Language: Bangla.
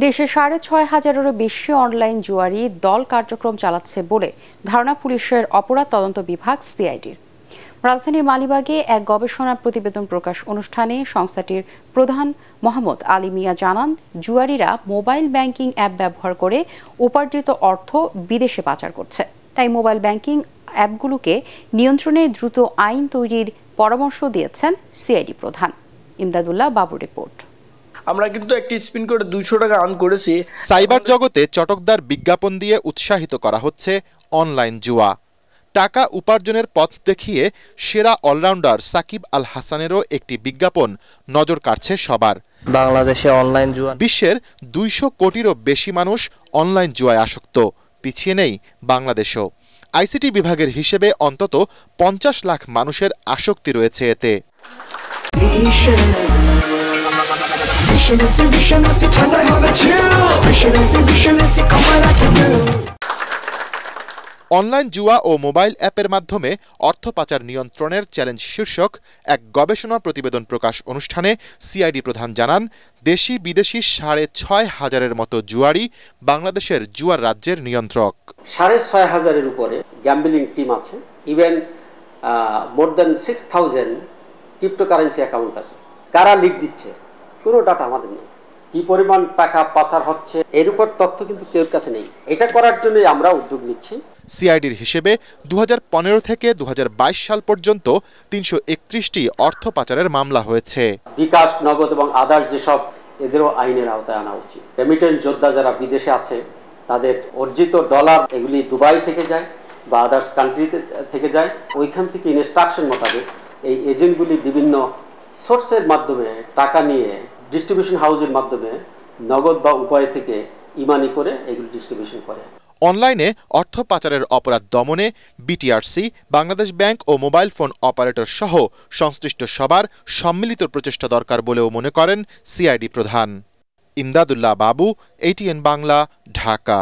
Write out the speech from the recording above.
দেশে ৬,৫০০-এরও বেশি অনলাইন জুয়ারি দল কার্যক্রম চালাচ্ছে বলে ধারণা পুলিশের অপরাধ তদন্ত বিভাগ সিআইডির। রাজধানীর মালিবাগে এক গবেষণা প্রতিবেদন প্রকাশ অনুষ্ঠানে সংস্থাটির প্রধান মোহাম্মদ আলী মিয়া জানান, জুয়ারিরা মোবাইল ব্যাংকিং অ্যাপ ব্যবহার করে উপার্জিত অর্থ বিদেশে পাচার করছে। তাই মোবাইল ব্যাংকিং অ্যাপগুলোকে নিয়ন্ত্রণে দ্রুত আইন তৈরির পরামর্শ দিয়েছেন সিআইডি প্রধান। ইমদাদুল্লাহ বাবুর রিপোর্ট। আমরা কিন্তু একটি স্পিন করে 200 টাকা আর্ন করেছি। সাইবার জগতে চটকদার বিজ্ঞাপন দিয়ে উৎসাহিত করা হচ্ছে অনলাইন জুয়া। টাকা উপার্জনের পথ দেখিয়ে সেরা অলরাউন্ডার সাকিব আল হাসানেরও একটি বিজ্ঞাপন নজর কাড়ছে সবার। বাংলাদেশে অনলাইন জুয়া, বিশ্বের 200 কোটিরও বেশি মানুষ অনলাইন জুয়ায় আসক্ত, পিছিয়ে নেই বাংলাদেশও। আইসিটি বিভাগের হিসেবে অন্তত 50 লাখ মানুষের আসক্তি রয়েছে এতে। অনলাইন জুয়া ও মোবাইল অ্যাপের মাধ্যমে অর্থ পাচার নিয়ন্ত্রণের চ্যালেঞ্জ শীর্ষক এক গবেষণা প্রতিবেদন প্রকাশ অনুষ্ঠানে সিআইডি প্রধান জানান, দেশি বিদেশি 6,500-এর মতো জুয়ারি বাংলাদেশের জুয়ার রাজ্যের নিয়ন্ত্রক। 6,500-এর উপরে গ্যাম্বলিং টিম আছে। Even more than 6,000 cryptocurrency account আছে। কারা লিড দিচ্ছে কোনো ডাটা আমাদের নেই। কি পরিমাণ টাকা পাচার হচ্ছে এর উপর তথ্য কিন্তু কেউ কাছে নেই। এটা করার জন্যই আমরা উদ্যোগ নিচ্ছি। সিআইডির হিসেবে 2015 থেকে 2022 সাল পর্যন্ত 331টি অর্থ পাচারের মামলা হয়েছে। বিকাশ, নগদ এবং আদার্স যেসব, এদেরও আইনের আওতায় আনা উচিত। রেমিটেন্স যোদ্ধা যারা বিদেশে আছে তাদের অর্জিত ডলার এগুলি দুবাই থেকে যায় বা আদার্স কান্ট্রিতে থেকে যায়। ওইখান থেকে ইনস্ট্রাকশন মোতাবেক এই এজেন্টগুলি বিভিন্ন সোর্সের মাধ্যমে টাকা নিয়ে ডিস্ট্রিবিউশন হাউসের মাধ্যমে নগদ বা উপায় থেকে ইমানি করে এগুলি ডিস্ট্রিবিউশন করে। অনলাইনে অর্থ পাচারের অপরাধ দমনে বিটিআরসি, বাংলাদেশ ব্যাংক ও মোবাইল ফোন অপারেটর সহ সংশ্লিষ্ট সবার সম্মিলিত প্রচেষ্টা দরকার বলেও মনে করেন সিআইডি প্রধান। ইমদাদুল্লাহ বাবু, ATN বাংলা, ঢাকা।